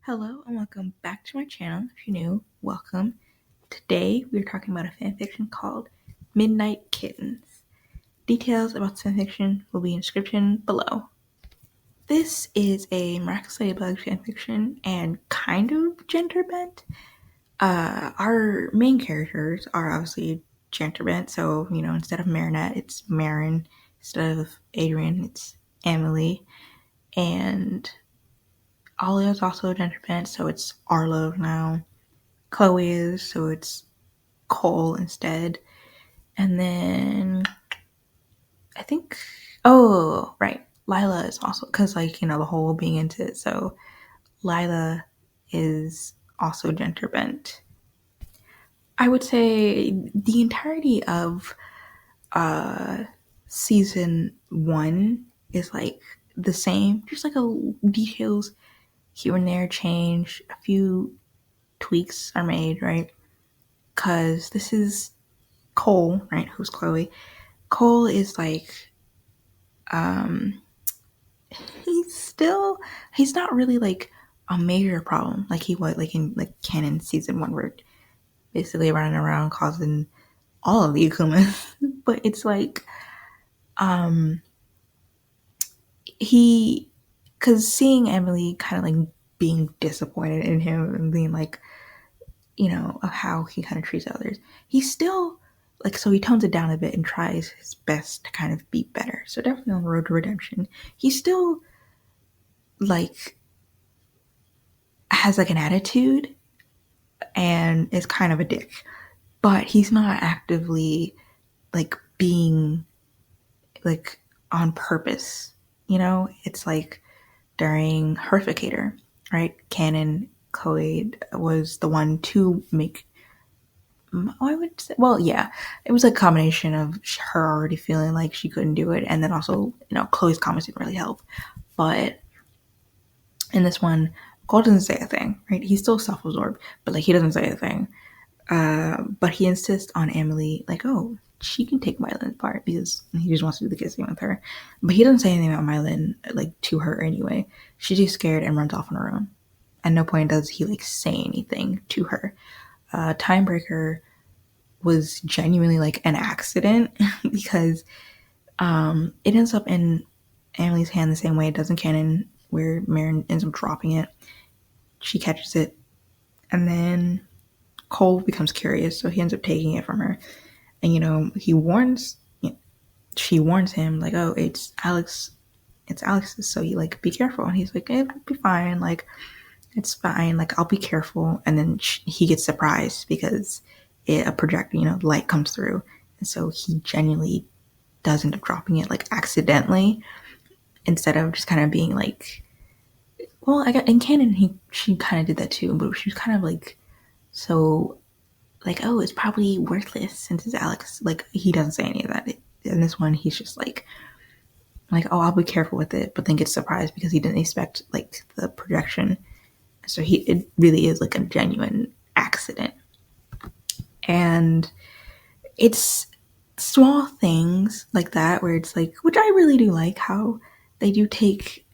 Hello and welcome back to my channel. If you're new, welcome. Today we're talking about a fanfiction called Midnight Kittens. Details about the fanfiction will be in the description below. This is a Miraculous Ladybug fanfiction and kind of gender bent. Our main characters are obviously gender bent, so instead of Marinette, it's Marin. Instead of Adrian, it's Amelie. And Ollie is also gender bent, so it's Arlo now. Chloe is, so it's Cole instead. And then I think, oh, right, Lila is also, because the whole being into it, so Lila is also gender bent. I would say the entirety of season 1 is the same, just details here and there change, a few tweaks are made, right? Because this is Cole, right? Who's Chloe? Cole is um, he's not really a major problem like he was in canon season 1, where basically running around causing all of the Akumas. But it's he, because seeing Emily kind of being disappointed in him and being of how he kind of treats others, he's still so he tones it down a bit and tries his best to kind of be better. So definitely on the road to redemption. He still has an attitude and is kind of a dick, but he's not actively being on purpose. It's during Horrificator, right? Canon Chloe was the one to make, I would say, well, yeah, it was a combination of her already feeling like she couldn't do it, and then also, Chloe's comments didn't really help. But in this one, Cole doesn't say a thing, right? He's still self-absorbed, but he doesn't say a thing. But he insists on Amelie, oh, she can take Mylyn's part because he just wants to do the kissing with her. But he doesn't say anything about Mylyn, to her anyway. She's just scared and runs off on her own. At no point does he say anything to her. Timebreaker was genuinely an accident because it ends up in Amelie's hand the same way it does in canon, where Marin ends up dropping it. She catches it, and then Cole becomes curious, so he ends up taking it from her. And he warns, she warns him oh, it's Alex's, so you be careful. And he's it'll be fine, it's fine, I'll be careful. And then he gets surprised because a projector, light comes through, and so he genuinely does end up dropping it accidentally, instead of just kind of being well, I got in canon she kind of did that too, but she was kind of so oh, it's probably worthless since it's Alex. He doesn't say any of that. In this one, he's just oh, I'll be careful with it, but then gets surprised because he didn't expect the projection. So it really is a genuine accident. And it's small things like that where it's which I really do like, how they do take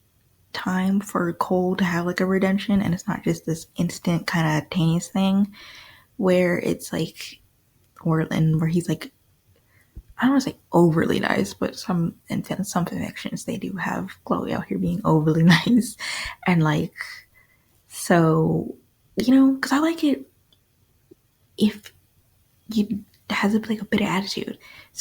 time for Cole to have a redemption, and it's not just this instant kind of tenuous thing where it's where he's I don't want to say overly nice, but some fanfictions they do have Chloe out here being overly nice. And so because I like it if you has a bit of attitude,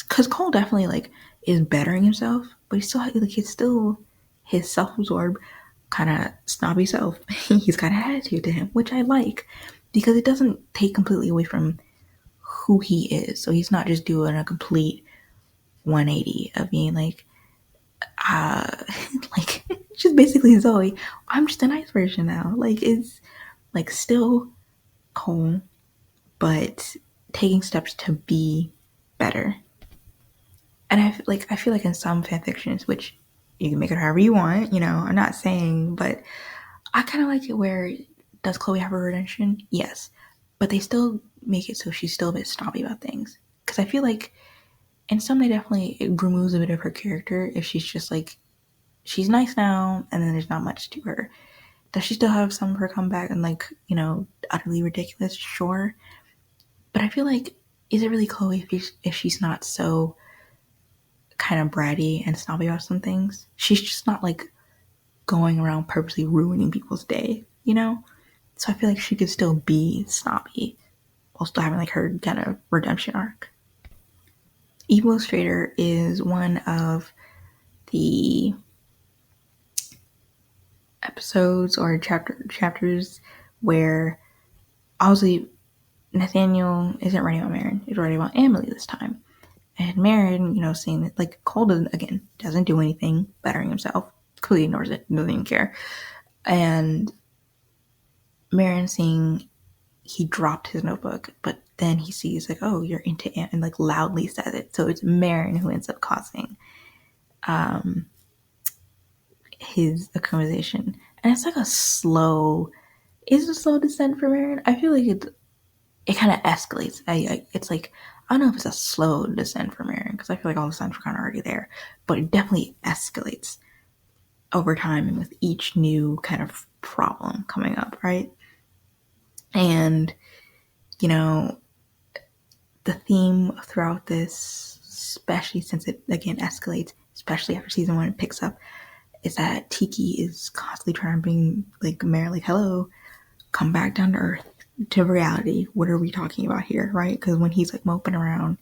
because Cole definitely is bettering himself, but he's still his self-absorbed kind of snobby self. He's got an attitude to him, which I like, because it doesn't take completely away from who he is. So he's not just doing a complete 180 of being just basically Zoe. I'm just a nice version now. It's still Cole, but taking steps to be better. And I feel in some fanfictions, which you can make it however you want, I'm not saying, but I kind of like it where, does Chloe have a redemption? Yes. But they still make it so she's still a bit snobby about things. Because I feel in some, they definitely, it removes a bit of her character if she's just she's nice now, and then there's not much to her. Does she still have some of her comeback and like, utterly ridiculous? Sure. But I feel like, is it really Chloe if she's not so kind of bratty and snobby about some things? She's just not like going around purposely ruining people's day, So I feel like she could still be snobby while still having like her kind of redemption arc. Evil Illustrator is one of the episodes or chapters where obviously Nathaniel isn't writing about Marin, he's writing about Amelie this time. And Marin, seeing that like Cole doesn't do anything, bettering himself, completely ignores it, doesn't even care. And Marin seeing he dropped his notebook, but then he sees like, oh, you're into Aunt, and like loudly says it. So it's Marin who ends up causing his accusation. And it's like a slow descent for Marin. I feel like it kind of escalates. It's like, I don't know if it's a slow descent for Marin, because I feel like all the signs were kind of already there, but it definitely escalates over time and with each new kind of problem coming up, right? And the theme throughout this, especially since it again escalates, especially after season 1 it picks up, is that Tiki is constantly trying to bring like Marin, like, hello, come back down to earth, to reality. What are we talking about here, right? Because when he's like moping around,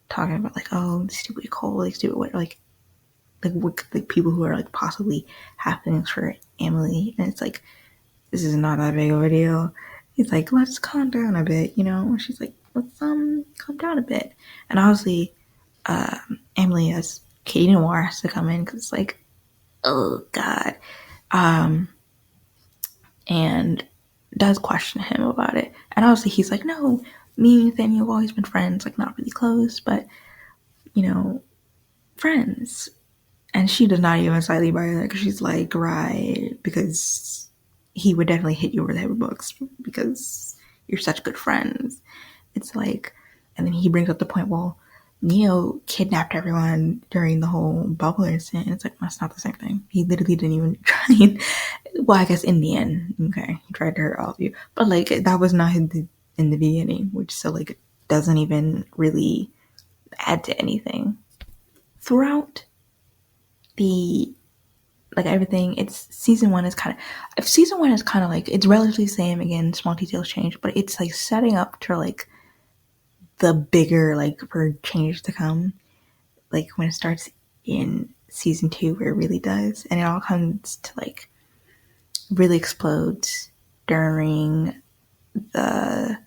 talking about like, oh, stupid Cole, like stupid what, like people who are like possibly happening for Amelie, and it's like, this is not that big of a deal. He's like, let's calm down a bit, She's like, let's calm down a bit. And obviously, Amelie as Katie Noir has to come in because it's like, oh god, and does question him about it. And obviously, he's like, no, me and Nathaniel have always been friends, like not really close, but friends. And she does not even slightly buy that because she's like, right, because he would definitely hit you over the head with books because you're such good friends. It's like, and then he brings up the point, well, Neo kidnapped everyone during the whole bubble incident. It's like, that's not the same thing. He literally didn't even try and, well, I guess in the end, okay, he tried to hurt all of you. But like, that was not in the beginning, which so like, it doesn't even really add to anything. Throughout the like everything, it's season one is kind of like, it's relatively the same, again, small details change, but it's like setting up to like the bigger like for change to come, like when it starts in season 2 where it really does, and it all comes to like really explodes during the,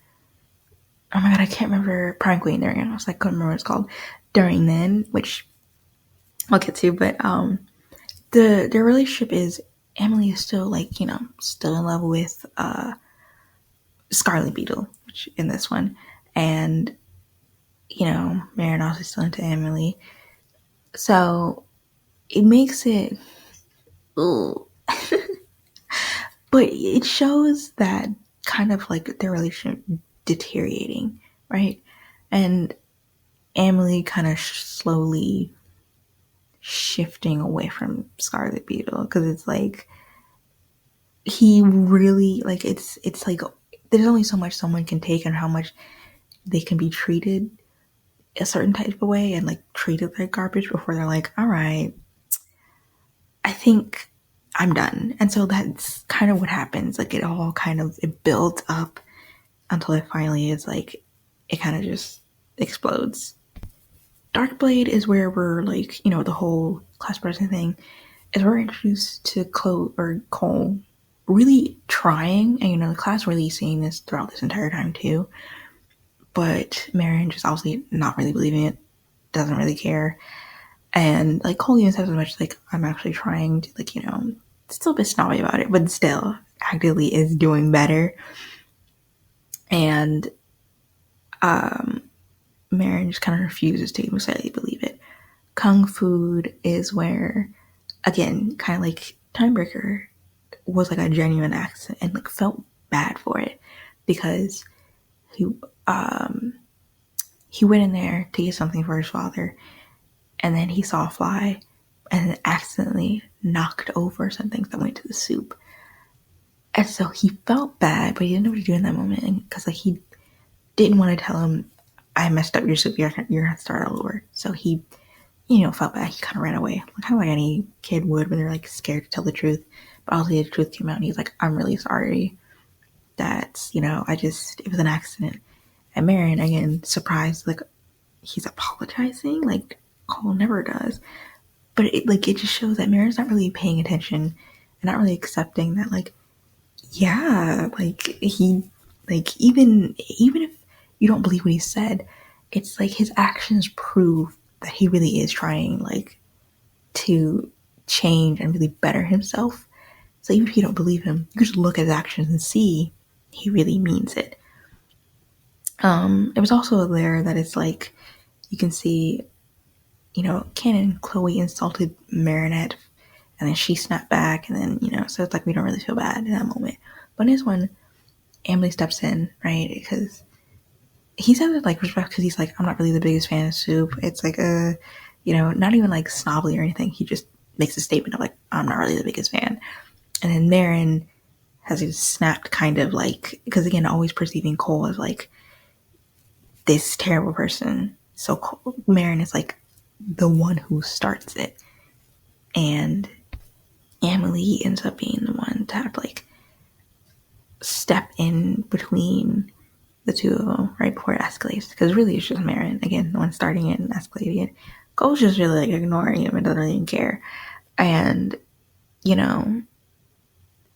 oh my god, I can't remember, Prime Queen, there you go, I was like, couldn't remember what it's called, during then, which I'll get to, but their relationship is, Amelie is still like, still in love with Scarlet Beetle, which in this one, and Marin also still into Amelie, so it makes it, ooh. But it shows that kind of like their relationship deteriorating, right? And Amelie kind of slowly shifting away from Scarlet Beetle, because it's like, he really like, it's like there's only so much someone can take and how much they can be treated a certain type of way and like treated like garbage before they're like, all right, I think I'm done. And so that's kind of what happens. Like it builds up until it finally is like, it kind of just explodes. Darkblade is where we're like, the whole class president thing is, we're introduced to Cole really trying, and the class really seeing this throughout this entire time too. But Marin just obviously not really believing it, doesn't really care. And like Cole even says as much like, I'm actually trying to like, still a bit snobby about it, but still actively is doing better. And Marin just kind of refuses to even slightly believe it. Kung Food is where, again, kind of like Timebreaker, was like a genuine accident and like felt bad for it, because he went in there to get something for his father, and then he saw a fly and then accidentally knocked over some things that went to the soup. And so he felt bad, but he didn't know what to do in that moment because like he didn't want to tell him, I messed up your soup, you're gonna start all over. So he, felt bad. He kind of ran away, kind of like any kid would when they're like scared to tell the truth. But also the truth came out and he's like, I'm really sorry. That's, it was an accident. And Marin, again, surprised, like, he's apologizing, like Cole never does. But it just shows that Marin's not really paying attention and not really accepting that, like, yeah, like he, like even if you don't believe what he said, it's like his actions prove that he really is trying, like, to change and really better himself. So even if you don't believe him, you can just look at his actions and see he really means it. It was also there that it's like you can see, Ken and Chloe insulted Marinette, and then she snapped back, and then so it's like we don't really feel bad in that moment. But in this one, Amelie steps in, right? Because he says it like respect, because he's like, I'm not really the biggest fan of soup. It's like not even like snobby or anything. He just makes a statement of like, I'm not really the biggest fan. And then Marin has a snapped kind of like, because again, always perceiving Cole as like this terrible person. So Marin is like the one who starts it. And Amelie ends up being the one to have to like step in between the two of them right before it escalates. Because really it's just Marin, again, the one starting it and escalating it. Cole's just really like ignoring him and doesn't really care. And,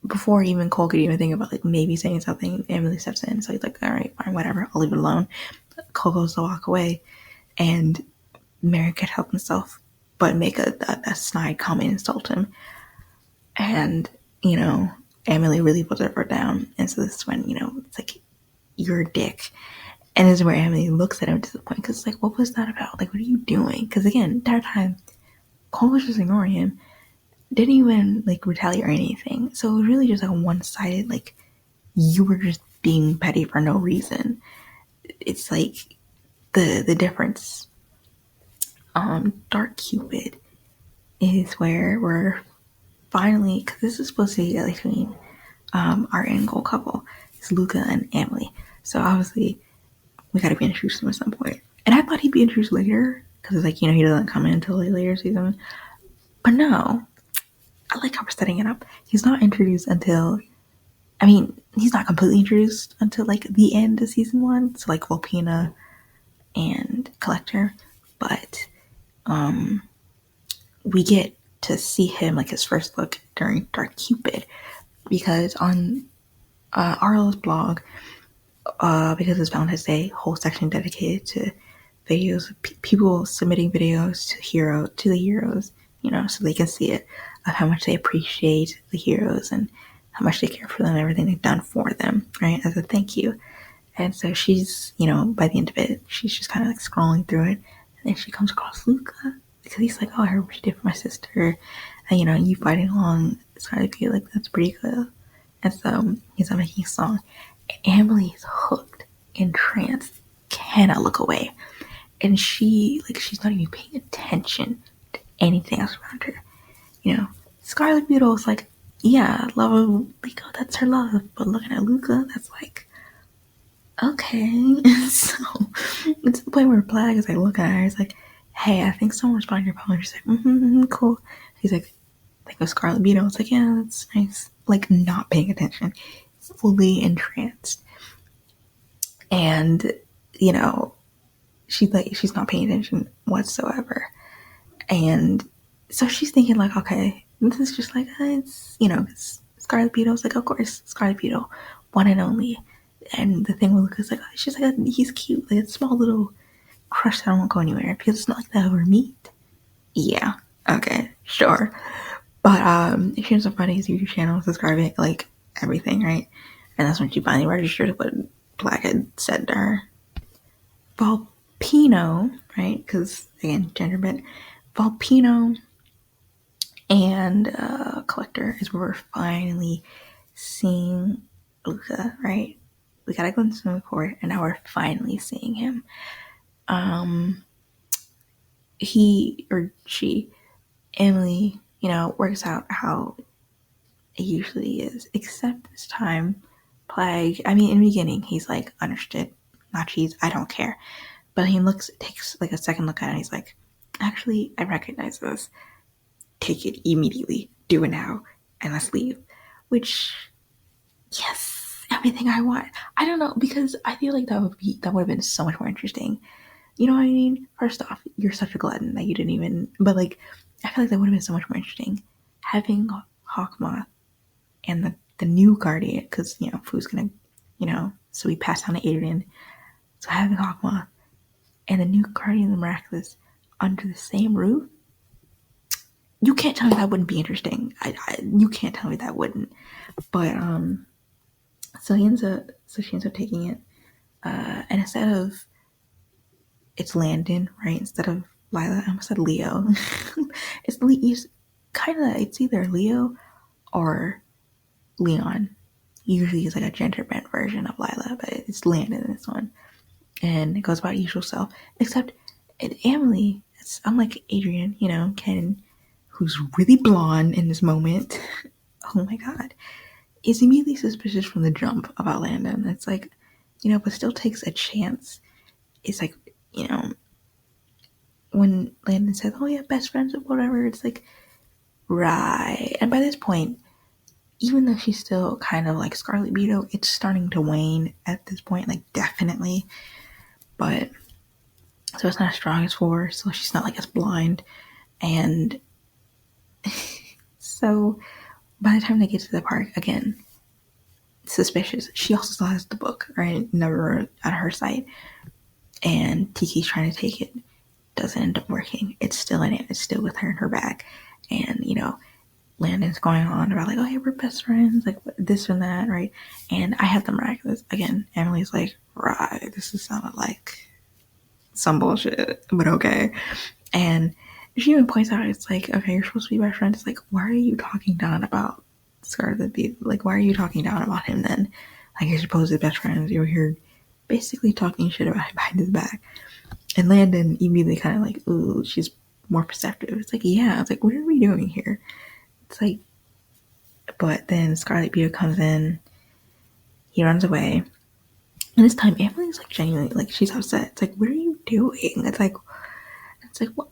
before even Cole could even think about like maybe saying something, Amelie steps in. So he's like, all right, fine, whatever, I'll leave it alone. Cole goes to walk away, and Marin could help himself but make a snide comment and insult him. And, Amelie really puts her foot down. And so this is when, it's like, you're a dick. And this is where Amelie looks at him disappointed because it's like, what was that about? Like, what are you doing? Because again, the entire time, Cole was just ignoring him. Didn't even like retaliate or anything. So it was really just like a one-sided, like, you were just being petty for no reason. It's like the difference. Dark Cupid is where we're finally, because this is supposed to be between our end goal couple. It's Luca and Amelie. So obviously we got to be introduced to him at some point. And I thought he'd be introduced later because it's like, he doesn't come in until like later season. But no, I like how we're setting it up. He's not introduced until, he's not completely introduced until like the end of season 1. So like Volpina and Collector. But we get to see him, like his first look during Dark Cupid, because on Arlo's blog, because it's Valentine's Day, whole section dedicated to videos, people submitting videos to the heroes, so they can see it, of how much they appreciate the heroes and how much they care for them, everything they've done for them, right, as a thank you. And so she's, by the end of it, she's just kind of like scrolling through it, and then she comes across Luca, because he's like, oh, I heard what you did for my sister, and you fighting along Scarlet, like, that's pretty good. And so he's making a song. Amelie is hooked, entranced, cannot look away. And she's not even paying attention to anything else around her. Scarlet Beetle is like, yeah, love of Luca, that's her love. But looking at Luca, that's like, okay. So it's the point where Black is like looking at her, he's like, hey, I think someone responded to your poem. She's like, cool. He's like, think of Scarlet Beetle. It's like, yeah, that's nice. Like, not paying attention, fully entranced. And she's not paying attention whatsoever. And so she's thinking like, okay, this is just like, it's Scarlet Beetle. It's like, of course, Scarlet Beetle, one and only. And the thing with Luca's like, she's like, he's cute, like a small little crush that won't go anywhere because it's not like that over meet. Yeah, okay, sure. But she ends up finding his YouTube channel, subscribing, like everything, right? And that's when she finally registered what Black had said to her. Volpino, right? Because again, gender bit. Volpino and Collector is where we're finally seeing Luca, right? We got a glimpse of him before, and now we're finally seeing him. He or she, Emily, works out how it usually is. Except this time, Plague, I mean, in the beginning, he's like, understood, not cheese, I don't care. But he takes like a second look at it and he's like, actually, I recognize this. Take it immediately. Do it now. And let's leave. Which, yes, everything I want. I don't know, because I feel like that would have been so much more interesting. You know what I mean? First off, you're such a glutton that you didn't even, but like, I feel like that would have been so much more interesting. Having Hawk Moth and the new guardian, because, Fu's gonna, so we passed on to Adrian. So having Hawk Moth and the new guardian of the Miraculous under the same roof, you can't tell me that wouldn't be interesting. You can't tell me that wouldn't. But so she ends up taking it, and instead of it's Landon, right? Instead of Lila, I almost said Leo. It's either Leo or Leon. Usually it's like a gender bent version of Lila, but it's Landon in this one. And it goes about usual self. Except Amelie, it's unlike Adrian, Ken, who's really blonde in this moment. Oh my god. Is immediately suspicious from the jump about Landon. It's like, but still takes a chance. It's like, when Landon says, oh yeah, best friends or whatever, it's like, right. And by this point, even though she's still kind of like Scarlet Beetle, it's starting to wane at this point, like definitely. But so it's not as strong as 4, so she's not like as blind. And so by the time they get to the park, again, suspicious. She also still has the book, right? Never out of her sight. And Tiki's trying to take it. Doesn't end up working. It's still in it. It's still with her in her bag. And, Landon's going on about like, oh, hey, we're best friends, like this and that, right? And I have the Miraculous. Again, Emily's like, right, this is sounding like some bullshit, but okay. And she even points out, it's like, okay, you're supposed to be best friends. It's like, why are you talking down about Scarlet Beetle? Like, why are you talking down about him then? Like, you're supposed to be best friends. You were here basically talking shit about him behind his back. And Landon immediately kind of like, ooh, she's more perceptive. It's like, yeah. It's like, what are we doing here? It's like, but then Scarlet Beetle comes in. He runs away. And this time, Amelie's like genuinely, like, she's upset. It's like, what are you doing? It's like, what?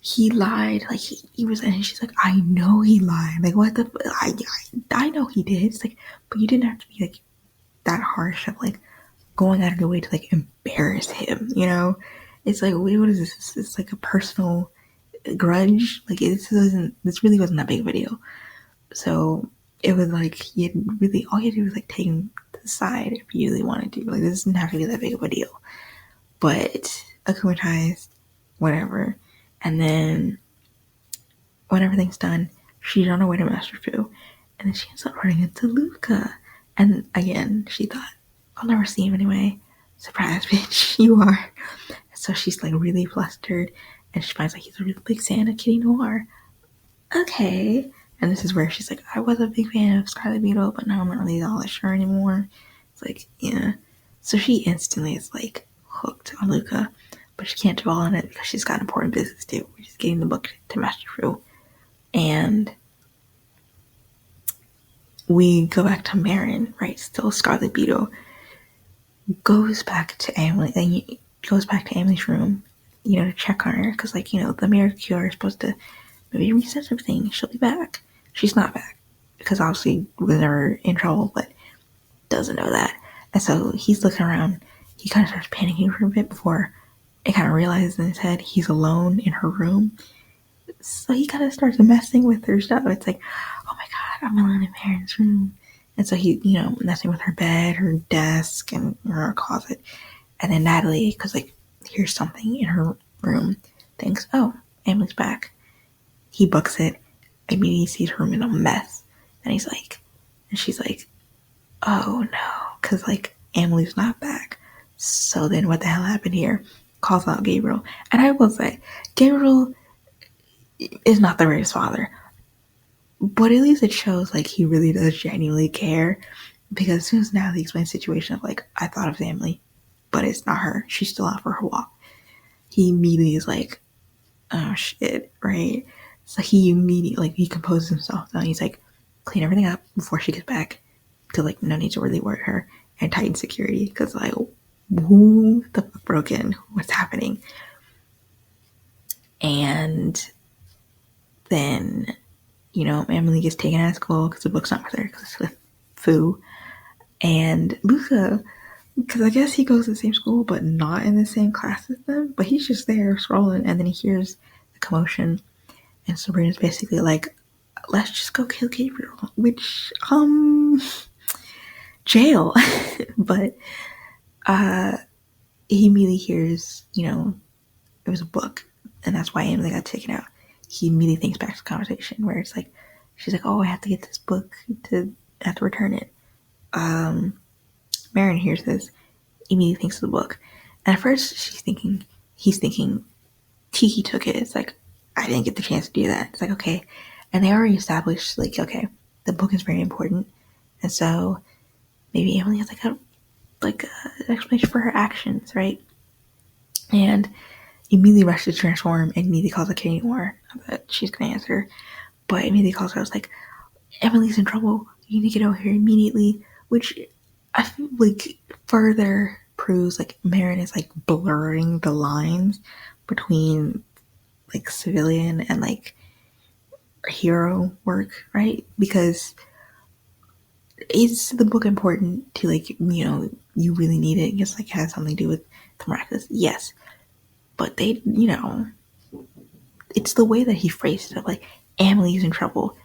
He lied. Like, he was, and she's like, I know he lied. Like, what the, I know he did. It's like, but you didn't have to be like that harsh of like going out of your way to like embarrass him, It's like, wait, what is this? It's like a personal grudge. Like, this really wasn't that big of a deal. So it was like, all you had to do was like take him to the side if you really wanted to. Like, this didn't have to be that big of a deal. But acclimatized, whatever. And then when everything's done, she's on her way to Master Fu. And then she ends up running into Luca. And again, she thought, I'll never see him anyway. Surprise, bitch, you are. So she's like really flustered. And she finds like he's a really big fan of Kitty Noir. Okay. And this is where she's like, I was a big fan of Scarlet Beetle, but now I'm not really all that sure anymore. It's like, yeah. So she instantly is like hooked on Luca, but she can't dwell on it because she's got important business to do, which is getting the book to Master Fu. And we go back to Marin, right? Still Scarlet Beetle goes back to Amelie, and goes back to Amelie's room, to check on her, because like, the miracle cure is supposed to maybe reset everything. She'll be back. She's not back because obviously was never in trouble, but doesn't know that. And so he's looking around. He kind of starts panicking for a bit before it kind of realizes in his head he's alone in her room. So he kind of starts messing with her stuff. It's like, oh my god, I'm alone in Marin's room. And so he, messing with her bed, her desk, and her closet. And then Natalie, because like, here's something in her room, thinks, oh, Amelie's back. He books it. Immediately sees her room in a mess. And he's like, and she's like, oh no, because like, Amelie's not back. So then what the hell happened here? Calls out Gabriel. And I will say, Gabriel is not the greatest father. But at least it shows like he really does genuinely care. Because as soon as Natalie explains the situation of like, I thought of Amelie, but it's not her. She's still out for her walk. He immediately is like, oh shit, right? So he immediately, like, he composes himself and he's like, clean everything up before she gets back, to like no need to really worry her, and tighten security, because like, who the fuck broke in? What's happening? And then, you know, Amelie gets taken out of school because the book's not with her, because it's with Fu. And Luca, because I guess he goes to the same school but not in the same class as them, but he's just there scrolling, and then he hears the commotion, and Sabrina's basically like, let's just go kill Gabriel, which, jail. But he immediately hears, you know, it was a book, and that's why Emily got taken out. He immediately thinks back to the conversation where it's like, she's like, oh, I have to get this book to, I have to return it. Marin hears this, immediately thinks of the book. And at first he's thinking Tiki took it. It's like, I didn't get the chance to do that. It's like, okay. And they already established, like, okay, the book is very important. And so maybe Emily has an explanation for her actions, right? And immediately rushes to transform and immediately calls a Kitty Noir. Not that she's gonna answer, but immediately calls her. I was like, Emily's in trouble. You need to get over here immediately. Which I feel like further proves like Marin is like blurring the lines between like civilian and like hero work, right? Because is the book important to, like, you know, you really need it? Just like has something to do with the Miraculous, yes. But they, you know, it's the way that he phrased it, like, Amelie's in trouble.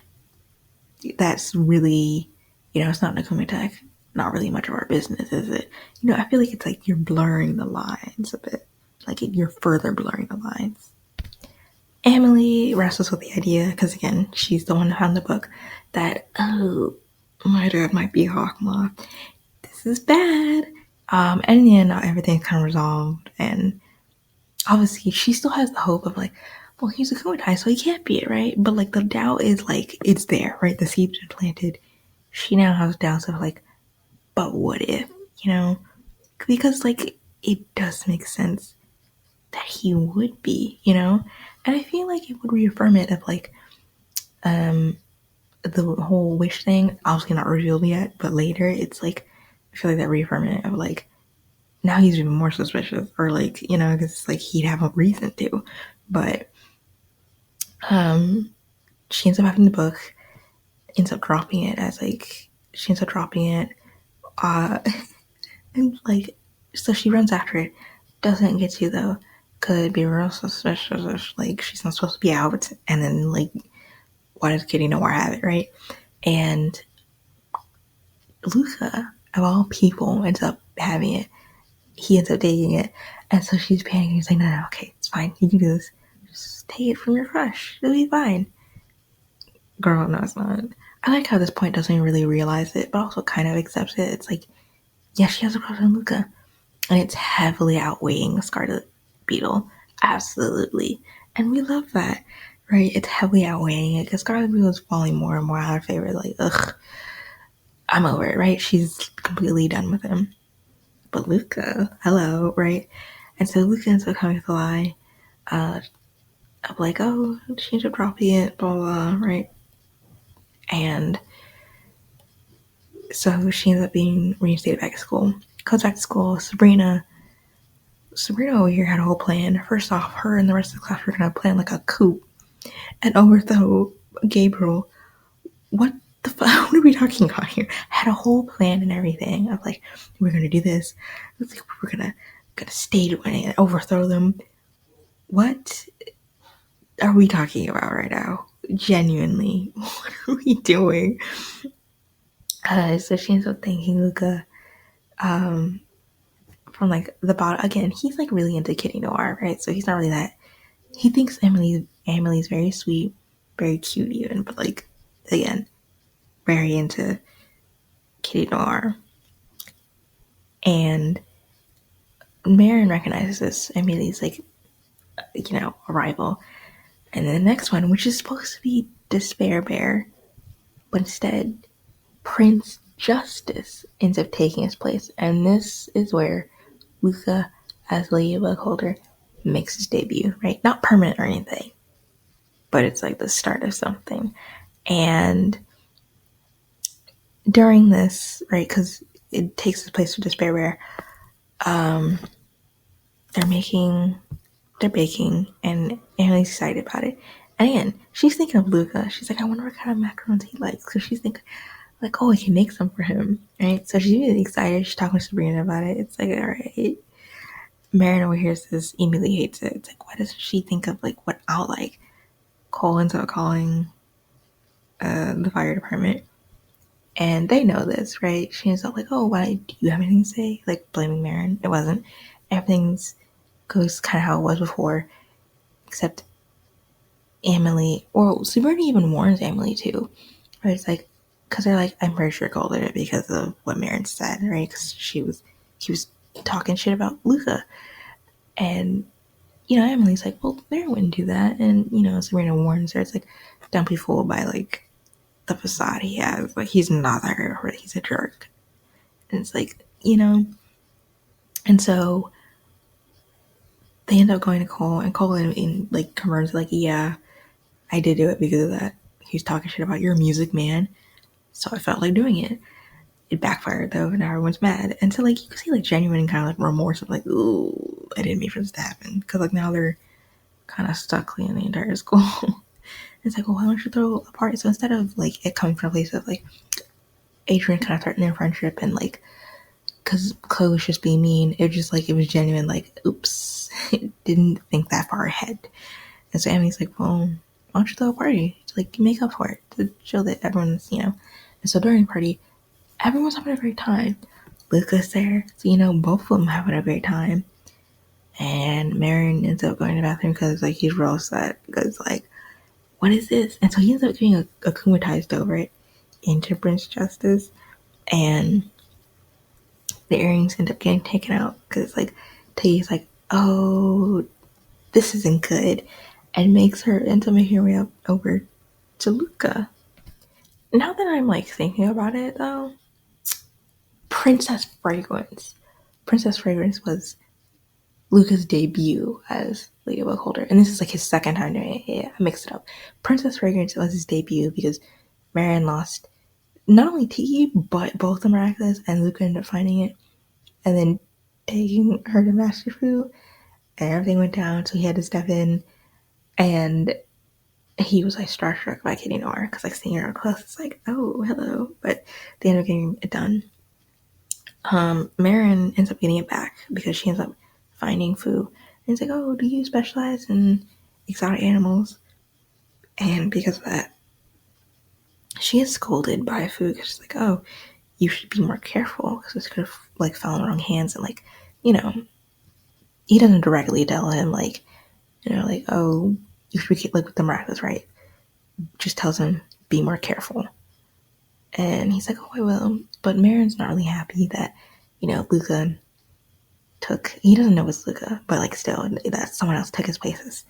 That's really, you know, it's not Nakumitek. Not really much of our business, is it? You know, I feel like it's like you're blurring the lines a bit. Like, you're further blurring the lines. Amelie wrestles with the idea, because again, she's the one who found the book, that, oh, my dad might be Hawk Moth. This is bad. And in the end, everything's kind of resolved, and obviously she still has the hope of like, well, he's a Kumitai, so he can't be it, right? But like the doubt is like, it's there, right? The seed's been planted. She now has doubts of like, but what if, you know? Because like, it does make sense that he would be, you know? And I feel like it would reaffirm it of like, the whole wish thing, obviously not revealed yet, but later it's like, I feel like that reaffirming of like, now he's even more suspicious, or like, you know, because it's like he'd have a reason to. But she ends up having the book, ends up dropping it as like, she ends up dropping it, and like, so she runs after it, doesn't get to though, could be real suspicious, like she's not supposed to be out, and then like, why does Kitty Noir have it, right? And Luca, of all people, ends up having it. He ends up taking it, and so she's panicking. He's like, no, okay, it's fine, you can do this. Just take it from your crush. It'll be fine. Girl, no, it's not. I like how this point doesn't even really realize it, but also kind of accepts it. It's like, yeah, she has a crush on Luca, and it's heavily outweighing Scarlet Beetle. Absolutely. And we love that, right? It's heavily outweighing it, because Scarlet Beetle is falling more and more out of favor. Like, ugh, I'm over it, right? She's completely done with him. But Luca, hello, right? And so Luca ends up coming to the lie, of like, oh, she ended up dropping it, blah, blah, blah, right? And so she ends up being reinstated back to school. Goes back to school. Sabrina over here had a whole plan. First off, her and the rest of the class were gonna plan like a coup and overthrow Gabriel. What the fuck? What are we talking about here? Had a whole plan and everything of like, we're gonna do this. Like, we're gonna stage winning and overthrow them. What are we talking about right now? Genuinely, what are we doing? So she ends up thanking Luca, from like the bottom. Again, he's like really into Kitty Noir, right? So he's not really that. He thinks Amelie's very sweet, very cute even, but like, again, very into Kitty Noir. And Marin recognizes this. Amelie's like, you know, a rival. And then the next one, which is supposed to be Despair Bear, but instead Prince Justice ends up taking his place. And this is where Luca, as Ladybug Holder, makes his debut, right? Not permanent or anything, but it's like the start of something. And during this, right, because it takes the place of despair where they're making, they're baking, and Amelie's excited about it. And again, she's thinking of Luca. She's like, I wonder what kind of macarons he likes. So she's thinking, like, oh, I can make some for him, right? So she's really excited. She's talking to Sabrina about it. It's like, all right. Marin overhears this, Amelie hates it. It's like, why doesn't she think of like what I'll like? Cole ends up calling the fire department, and they know this, right? She ends up like, oh, why do you have anything to say? Like blaming Marin. It wasn't. Everything's goes kind of how it was before, except Amelie, or Sabrina even warns Amelie too. Right? It's like, because they're like, I'm pretty sure Cole did it because of what Marin said, right? Because he was talking shit about Luca, and Emily's like, well, Marin wouldn't do that, and Sabrina warns her. It's like, don't be fooled by like the facade he has. Like, he's not that great. He's a jerk, and it's like, and so they end up going to Cole, and Cole like confirms like, yeah, I did do it because of that. He was talking shit about your music, man. So I felt like doing it. It backfired though, and now everyone's mad. And so like you can see like genuine kind of like remorse of like, ooh, I didn't mean for this to happen. Because like now they're kind of stuck cleaning the entire school. It's like, well, why don't you throw a party? So instead of like it coming from a place of like Adrian kind of threatening their friendship and like, because Chloe was just being mean, it was just like, it was genuine, like, oops, didn't think that far ahead. And so Emily's like, well, why don't you throw a party to like make up for it, to show that everyone's, And so during the party, everyone's having a great time. Luca's there, so both of them having a great time. And Marin ends up going to the bathroom because like he's real upset because like, what is this? And so he ends up getting akumatized over it into Prince Justice, and the earrings end up getting taken out because like Tiggy's like, oh, this isn't good, and makes her end up making her way up over to Luca. Now that I'm like thinking about it though, Princess Fragrance was Luca's debut as Ladybug Holder, and this is like his second time doing it. Yeah, I mixed it up. Princess Fragrance was his debut because Marin lost not only Tiki, but both the Miraculous, and Luca ended up finding it and then taking her to Master Fu, and everything went down, so he had to step in, and he was like starstruck by Kitty Noir because like seeing her up close, it's like, oh, hello, but they ended up getting it done. Marin ends up getting it back because she ends up finding Fu, and it's like, oh, do you specialize in exotic animals? And because of that, she is scolded by Fu because she's like, oh, you should be more careful because this could have like fallen in the wrong hands, and like, he doesn't directly tell him like, like, oh, you should be like with the Miraculous, right? Just tells him, be more careful. And he's like, oh, I will. But Marin's not really happy that, Luca he doesn't know it's Luca, but like still, that someone else took his place as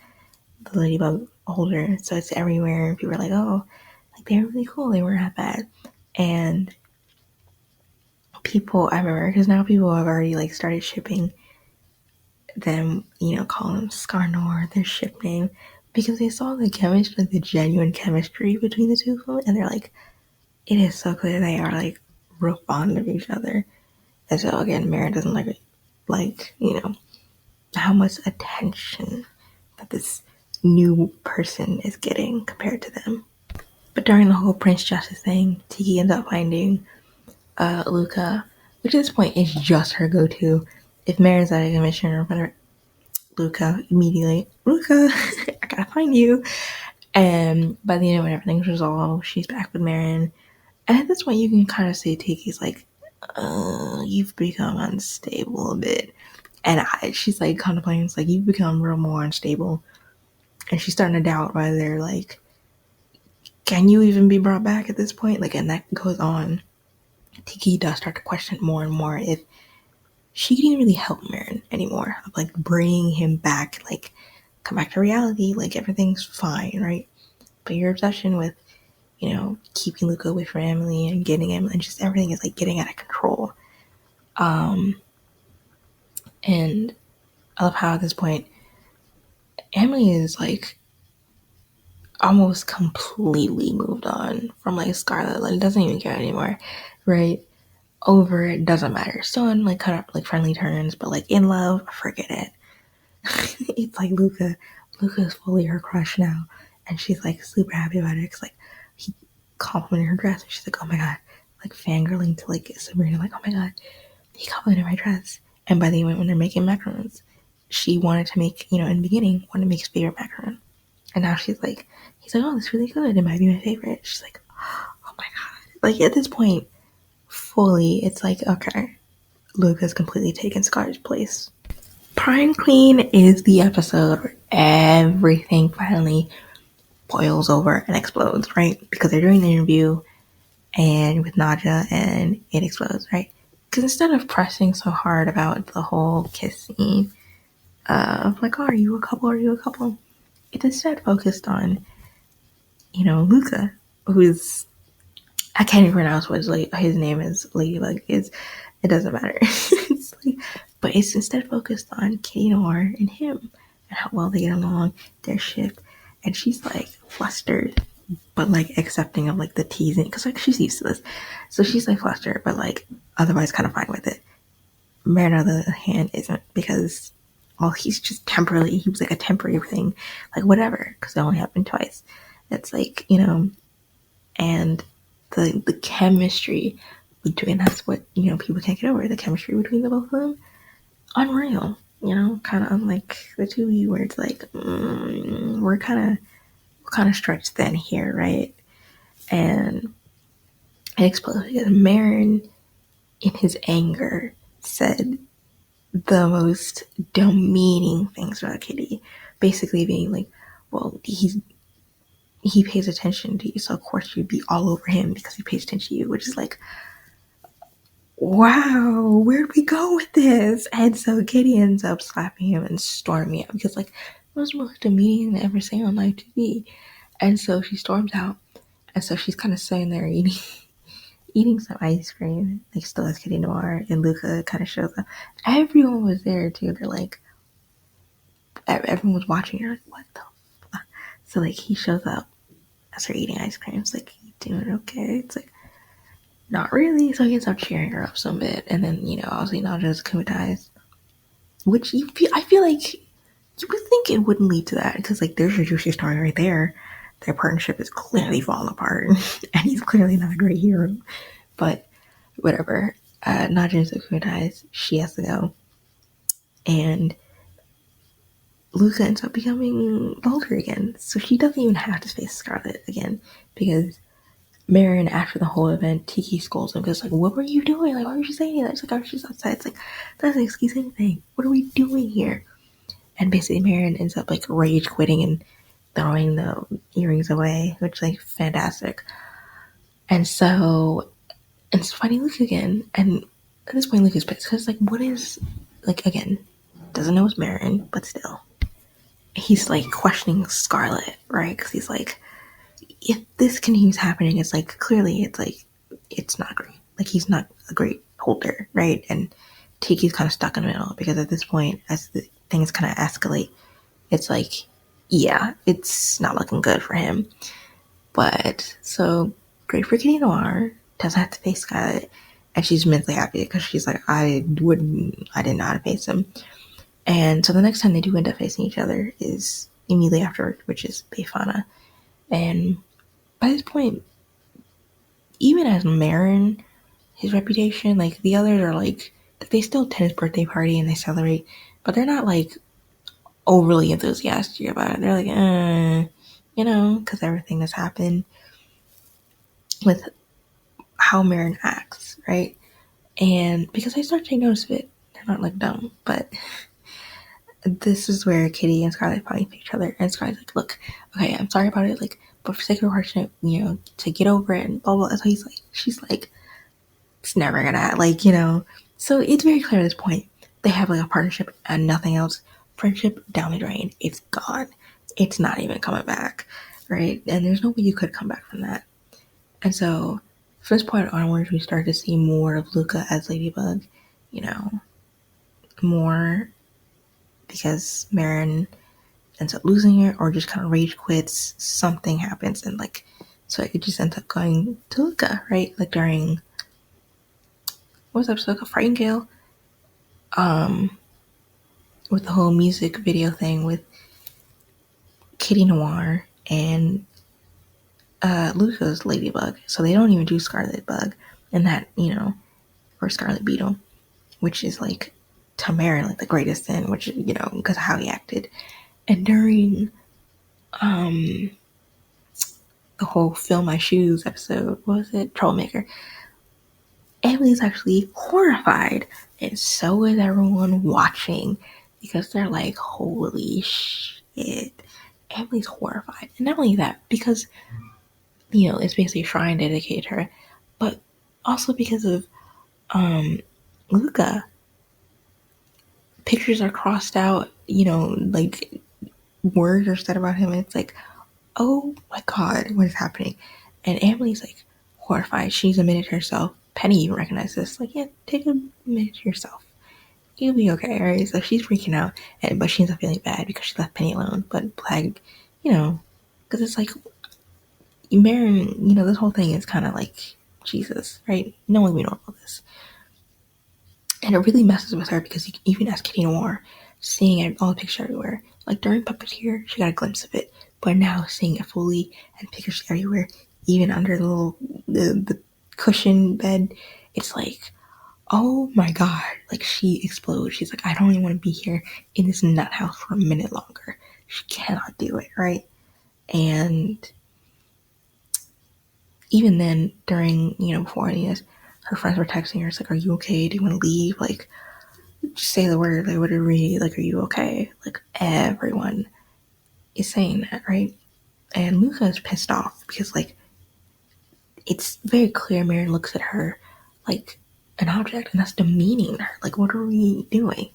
the Ladybug Holder. So it's everywhere. And people are like, oh, like they were really cool. They weren't that bad. And I remember, because now people have already like started shipping them, calling them Scar Noir, their ship name, because they saw the chemistry, like the genuine chemistry between the two of them, and they're like, it is so clear they are like real fond of each other. And so again, Marin doesn't like how much attention that this new person is getting compared to them. But during the whole Prince Justice thing, Tiki ends up finding Luca, which at this point is just her go-to. If Marin's out of commission or whatever, Luca immediately, Luca, I gotta find you. And by the end, when everything's resolved, she's back with Marin. And at this point, you can kind of see Tiki's like, you've become unstable a bit. And she's like contemplating, it's like, you've become real more unstable. And she's starting to doubt whether, like, can you even be brought back at this point? Like, and that goes on. Tiki does start to question more and more if she can even really help Marin anymore. Of, like, bringing him back, like, come back to reality, like, everything's fine, right? But your obsession with, keeping Luca away from Amelie and getting him, and just everything is, like, getting out of control. And I love how at this point, Amelie is, like, almost completely moved on from like Scarlet. Like doesn't even care anymore, right? Over it doesn't matter. Still in like kind of like friendly terms, but like in love, forget it. It's like Luca is fully her crush now, and she's like super happy about it because like he complimented her dress, and she's like, oh my god, like fangirling to like Sabrina, like oh my god, he complimented my dress. And by the end, when they're making macarons, she wanted to make, you know, in the beginning, wanted to make his favorite macaron, and now she's like, he's like, oh, it's really good, it might be my favorite. She's like, oh my god, like at this point, fully, it's like okay, Luca's completely taken Scar's place. Prime Queen is the episode where everything finally boils over and explodes, right? Because they're doing the interview and with Naja and it explodes, right? Because instead of pressing so hard about the whole kiss scene of like, oh, are you a couple? Are you a couple? It instead focused on, you know, Luca, who's I can't even pronounce what his name is. Ladybug is. It doesn't matter. It's like, but it's instead focused on Kitty Noir and him and how well they get along, their ship, and she's like flustered, but like accepting of like the teasing because like she's used to this, so she's like flustered, but like otherwise kind of fine with it. Marin, on the other hand, isn't because well, he's just temporarily. He was like a temporary thing, like whatever, because it only happened twice. It's like you know, and the chemistry between that's what you know people can't get over the chemistry between the both of them. Unreal, you know, kind of unlike the two of you where it's like we're kind of stretched thin here, right? And it exploded because Marin, in his anger, said the most demeaning things about Kitty, basically being like, "Well, he pays attention to you, so of course you'd be all over him because he pays attention to you," which is like, wow, where'd we go with this? And so Kitty ends up slapping him and storming out because like it was the most demeaning thing to ever say on live TV. And so she storms out, and so she's kind of sitting there eating some ice cream, like still as Kitty Noir, and Luca kind of shows up. Everyone was there too. They're like, everyone was watching her, like, what the fuck? So like he shows up as her eating ice cream. It's like, you doing okay? It's like, not really. So he ends up cheering her up some bit, and then you know, obviously Naja's akumatized, which I feel like you would think it wouldn't lead to that because like there's your juicy story right there. Their partnership is clearly falling apart, and he's clearly not a great hero. But whatever. Naja is akumatized. She has to go, and Luca ends up becoming vulgar again. So she doesn't even have to face Scarlet again because Marin, after the whole event, Tiki scolds him because like, what were you doing? Like, why were you saying that? It's like, I was just outside. It's like, that's an excuse anything. What are we doing here? And basically, Marin ends up like rage quitting and throwing the earrings away, which like fantastic. And so it's fighting Luke again, and at this point, Luke is pissed because like, what is like again? Doesn't know it's Marin, but still, he's like questioning Scarlet, right? Because he's like, if this continues happening, it's like clearly it's like it's not great. Like he's not a great holder, right? And Tiki's kind of stuck in the middle because at this point, as the things kind of escalate, it's like, yeah, it's not looking good for him. But so great for Kitty Noir, doesn't have to face Scarlet, and she's mentally happy because she's like, I didn't know how to face him. And so the next time they do end up facing each other is immediately afterward, which is Befana. And by this point, even as Marin, his reputation, like the others are like, they still attend his birthday party and they celebrate, but they're not like overly enthusiastic about it. They're like, you know, because everything that's happened with how Marin acts, right? And because I start taking notice of it, they're not like dumb, but this is where Kitty and Scarlet finally pick each other, and Scarlet's like, look, okay, I'm sorry about it, like, but for sake of our partnership, you know, to get over it and blah blah. So she's like, it's never gonna like, you know. So it's very clear at this point they have like a partnership and nothing else. Friendship down the drain. It's gone. It's not even coming back, right? And there's no way you could come back from that. And so from this point onwards, we start to see more of Luca as Ladybug, you know, more because Marin ends up losing it or just kind of rage quits. Something happens, and like, so it just ends up going to Luca, right? Like during, what was that episode called? Frightengale? With the whole music video thing with Kitty Noir and Luca's Ladybug. So they don't even do Scarlet Bug and that, or Scarlet Beetle, which is like to Marin like the greatest sin, which, because of how he acted. And during the whole Fill My Shoes episode, what was it? Troublemaker. Amelie's actually horrified, and so is everyone watching because they're like, holy shit. Amelie's horrified. And not only that, because, it's basically a shrine dedicated to her, but also because of Luca. Pictures are crossed out, like words are said about him, and it's like, oh my god, what is happening? And Amelie's like horrified. She's admitted herself. Penny even recognized this. Like, yeah, take a minute to yourself. You'll be okay, right? So she's freaking out, but she ends up feeling bad because she left Penny alone. But Plag, because it's like, Marin, this whole thing is kind of like Jesus, right? No one we know all this. And it really messes with her because you can even ask Kitty Noir, seeing it, all the pictures everywhere. Like during Puppeteer, she got a glimpse of it, but now seeing it fully and pictures everywhere, even under the cushion bed, it's like, oh my god, like she explodes. She's like, I don't even want to be here in this nut house for a minute longer. She cannot do it, right? And even then, during, before any of this, her friends were texting her, it's like, are you okay? Do you want to leave? Like, just say the word, like, what are we, like, are you okay? Like, everyone is saying that, right? And Luca is pissed off because, like, it's very clear Marin looks at her like an object, and that's demeaning her. Like, what are we doing?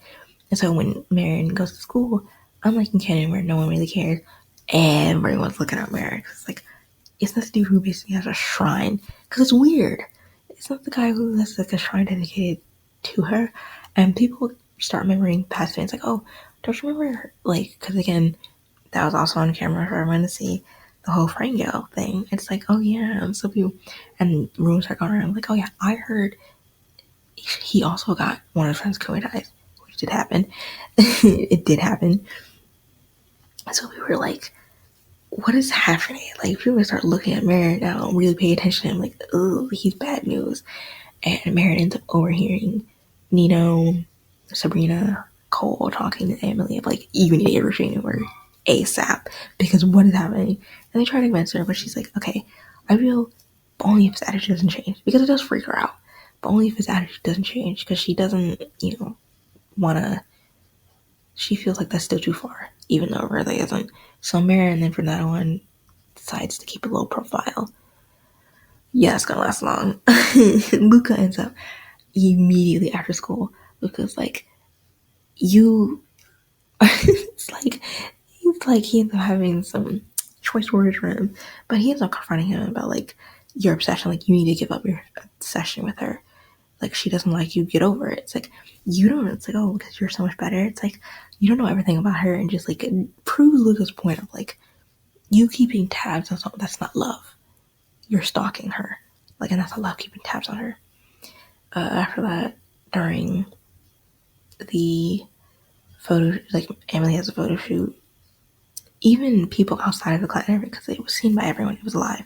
And so when Marin goes to school, unlike in Canon where no one really cares, everyone's looking at Marin. It's like, it's this dude who basically has a shrine. Because it's weird. It's not the guy who has like a shrine dedicated to her. And people start remembering past fans like, oh, don't you remember, like, because again, that was also on camera for everyone to see the whole Frangale thing. It's like, oh yeah, and so people, and rumors are going around like, oh yeah, I heard he also got one of his friends comatized, which did happen. It did happen. So we were like, what is happening? Like, people start looking at Marin now, really pay attention to him, like, oh, he's bad news. And Marin ends up overhearing Nino, Sabrina, Cole talking to Amelie of like, you need to get restraining order ASAP because what is happening? And they try to convince her, but she's like, okay, I will, but only if his attitude doesn't change, because it does freak her out, but only if his attitude doesn't change, because she doesn't, wanna, she feels like that's still too far, even though it really isn't. So Marin then from that on decides to keep a low profile. Yeah, it's gonna last long. Luca ends up immediately after school. Luca's like, you it's like he ends up having some choice words for him, but he ends up confronting him about like your obsession. Like, you need to give up your obsession with her. Like, she doesn't like you, get over it. It's like, you don't, it's like, oh, because you're so much better. It's like, you don't know everything about her, and just like it proves Luca's point of like, you keeping tabs on something, that's not love. You're stalking her. Like, and that's not love, keeping tabs on her. After that, during the photo, like, Amelie has a photo shoot, even people outside of the class, because it was seen by everyone, it was live,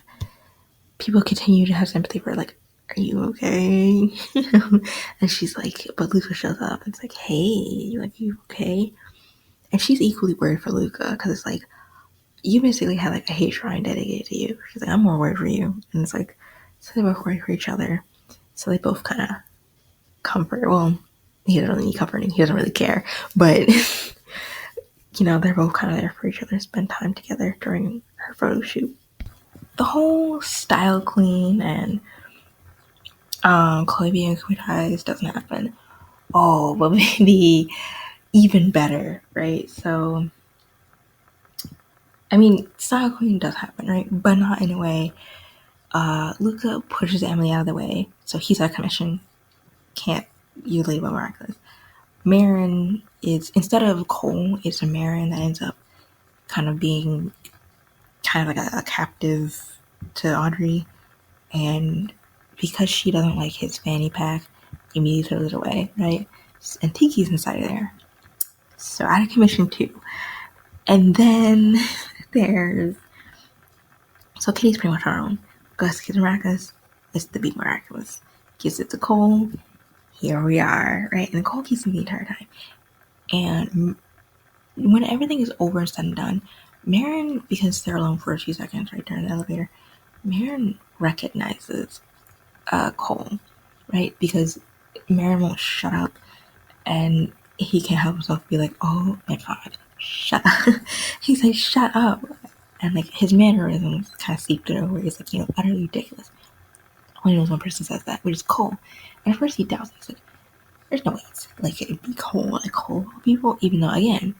people continue to have sympathy for her, like, are you okay? And she's like, but Luca shows up, and it's like, hey, like, you okay? And she's equally worried for Luca, because it's like, you basically had like a hate shrine dedicated to you. She's like, I'm more worried for you. And it's like, so they both worry for each other. So they both kind of comfort. Well, he doesn't really need comforting. He doesn't really care. But, they're both kind of there for each other, spend time together during her photo shoot. The whole style queen and Chloe being queerized doesn't happen. Oh, but maybe even better, right? So, I mean, style queen does happen, right? But not in a way. Luca pushes Amelie out of the way, so he's out of commission. Can't you leave a Miraculous? Marin is, instead of Cole, it's a Marin that ends up kind of being kind of like a captive to Audrey, and because she doesn't like his fanny pack, immediately throws it away, right? And Tiki's inside of there. So out of commission too. And then there's so Kitty's pretty much our own. Gus gets Miraculous. It's the Be Miraculous. Gives it to Cole. Here we are, right? And Cole keeps him the entire time. And when everything is over and said and done, Marin, because they're alone for a few seconds, right, during the elevator, Marin recognizes Cole, right? Because Marin won't shut up, and he can't help himself be like, oh my god, shut up. He's like, shut up. And like his mannerisms kind of seeped it over. He's like, utterly ridiculous. Only knows one person says that, which is Cole. And at first he doubts it. He's like, there's no way it's like it'd be Cole, like Cole people, even though again,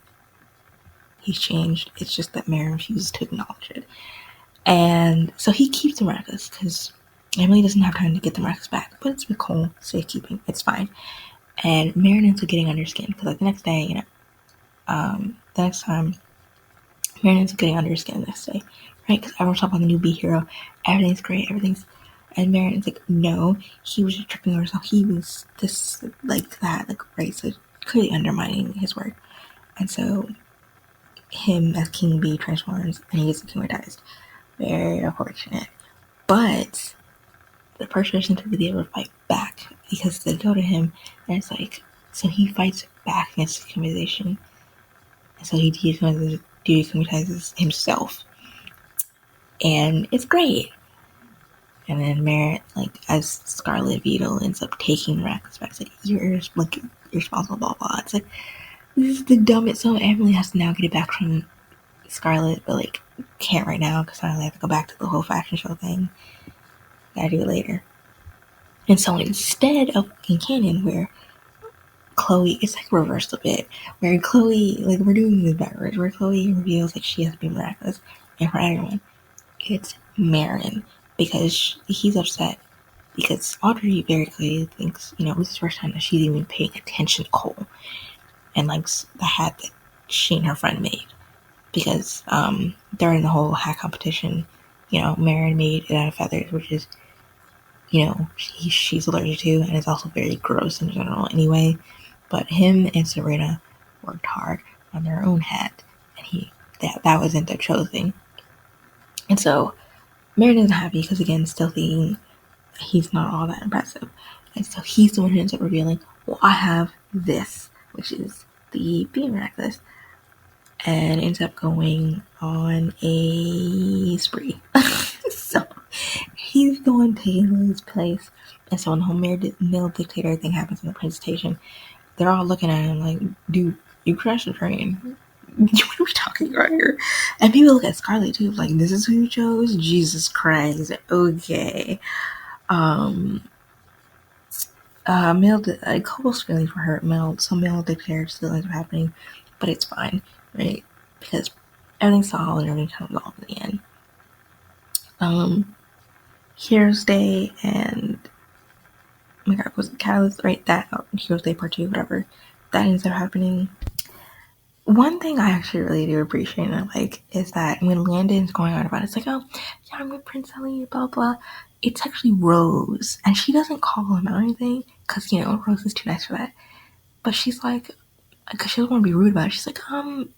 he's changed. It's just that Marin refuses to acknowledge it. And so he keeps the Miraculous because Amelie doesn't have time to get the Miraculous back, but it's with Cole, safekeeping. It's fine. And Marin ends up getting under skin because like the next day, the next time, Marin ends up getting under skin the next day, right? Because everyone's talking about the new B hero. Everything's great. And Marin's like, no, he was just tripping over himself. He was this, like that, like, right? So clearly undermining his work. And so him as King Bee transforms and he gets acclimatized. Very unfortunate. But the first person to really ever fight back because they go to him and it's like, so he fights back against acclimatization. And so he de-acclimatizes himself. And it's great. And then Marin, like, as Scarlet Beetle ends up taking Miraculous back, it's like, you're like irresponsible, blah blah. It's like, this is the dumbest. So Amelie has to now get it back from Scarlet, but like can't right now because I have to go back to the whole fashion show thing. Gotta do it later. And so instead of in Canon, where Chloe, it's like reversed a bit, where Chloe, like we're doing this backwards, where Chloe reveals like she has to be Miraculous, and for everyone, it's Marin. Because he's upset because Audrey very clearly thinks, this is the first time that she's even paying attention to Cole and likes the hat that she and her friend made. Because during the whole hat competition, Marin made it out of feathers, which is, she's allergic to, and it's also very gross in general anyway. But him and Serena worked hard on their own hat, and that wasn't their choosing. And so Marin isn't happy because, again, still thinking he's not all that impressive. And so he's the one who ends up revealing, well, I have this, which is the Be Miraculous, and ends up going on a spree. So he's the one taking his place. And so when the whole male dictator thing happens in the presentation, they're all looking at him like, dude, you crashed the train. What are we talking about here? And people look at Scarlet too, like, this is who you chose? Jesus Christ. Okay. Cole's feelings were hurt. Male dictator still ends up happening, but it's fine, right? Because everything's solid and everything comes off in the end. Heroes Day and oh my god, was it Catalyst? Right, that Heroes Day Part 2, whatever. That ends up happening. One thing I actually really do appreciate and I like is that when Landon's going on about it, it's like, oh, yeah, I'm with Prince Ellie, blah, blah. It's actually Rose. And she doesn't call him out or anything because, Rose is too nice for that. But she's like, because she doesn't want to be rude about it. She's like,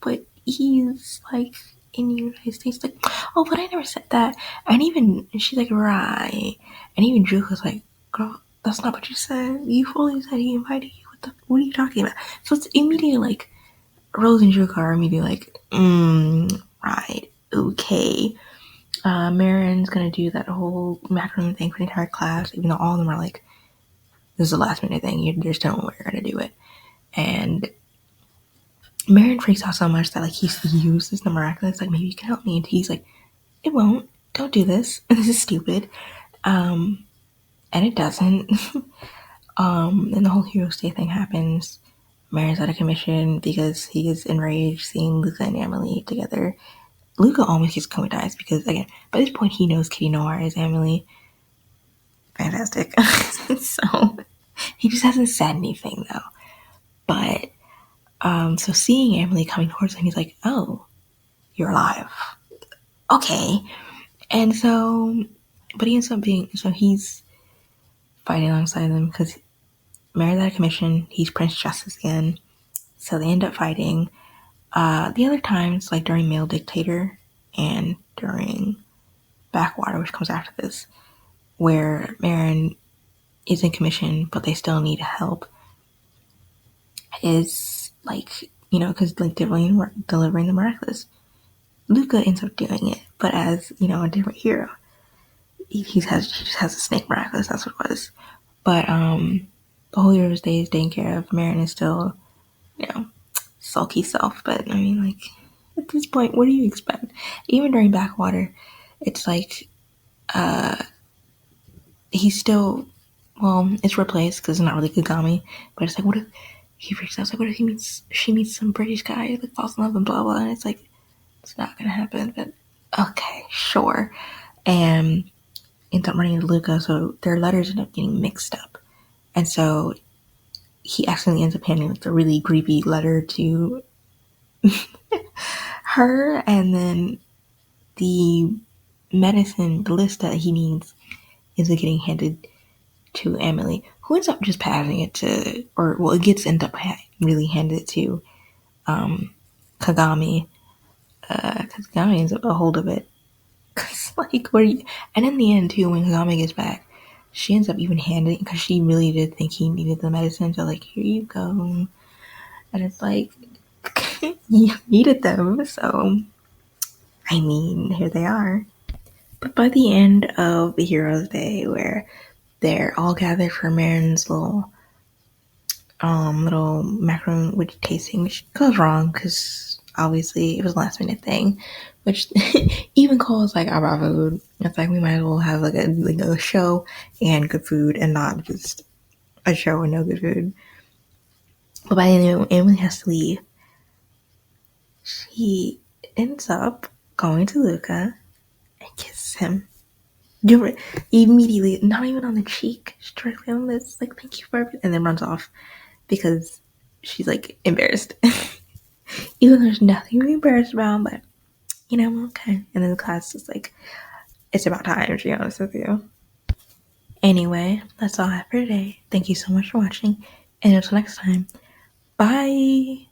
but he's like in the United States. Like, oh, but I never said that. And she's like, right. And even Drew was like, girl, that's not what you said. You fully said he invited you. What are you talking about? So it's immediately like, Rose and Drew are immediately like, right, okay. Marin's gonna do that whole macaroon thing for the entire class, even though all of them are like, this is a last minute thing, you're just telling we're gonna do it. And Marin freaks out so much that like he uses the Miraculous, like, maybe you can help me, and he's like, it won't, don't do this, this is stupid. And it doesn't. And the whole Heroes Day thing happens. Marin's out of commission because he is enraged seeing Luca and Amelie together. Luca almost gets comatized because, again, by this point he knows Kitty Noir is Amelie. Fantastic. So he just hasn't said anything though. But so seeing Amelie coming towards him, he's like, oh, you're alive. Okay. And so, but he ends up being, so he's fighting alongside them because Marin's out of commission. He's Prince Justice again. So they end up fighting. The other times, like during Male Dictator and during Backwater, which comes after this, where Marin is in commission, but they still need help, is like, because like delivering the Miraculous. Luca ends up doing it, but as, a different hero. He just has a snake Miraculous, that's what it was. But the whole hero stays taken care of. Marin is still, sulky self, but I mean, like, at this point, what do you expect? Even during Backwater, it's like, he's still, well, it's replaced because it's not really Kagami, but it's like, what if he reaches out, it's like, what if she meets some British guy, like, falls in love and blah, blah, and it's like, it's not gonna happen, but okay, sure. And ends up running into Luca, so their letters end up getting mixed up. And so he accidentally ends up handing like a really creepy letter to her, and then the medicine, the list that he needs, is getting handed to Amelie, who ends up just passing it to, or well, it ends up really handed to Kagami, because Kagami ends up a hold of it. Cause like, what are you? And in the end, too, when Kwami gets back, she ends up even handing, because she really did think he needed the medicine. So like, here you go. And it's like, you needed them, so I mean, here they are. But by the end of the Heroes' Day, where they're all gathered for Marin's little macaron with tasting, which goes wrong because obviously it was a last minute thing, which even calls like our food. It's like we might as well have like a show and good food and not just a show and no good food. But by the end, Emily has to leave. She ends up going to Luca and kisses him. Immediately, not even on the cheek, strictly on this, like, thank you for everything, and then runs off because she's like embarrassed. Even though there's nothing to be embarrassed about, but okay. And then the class is like, it's about time, to be honest with you. Anyway, that's all I have for today. Thank you so much for watching, and until next time, bye!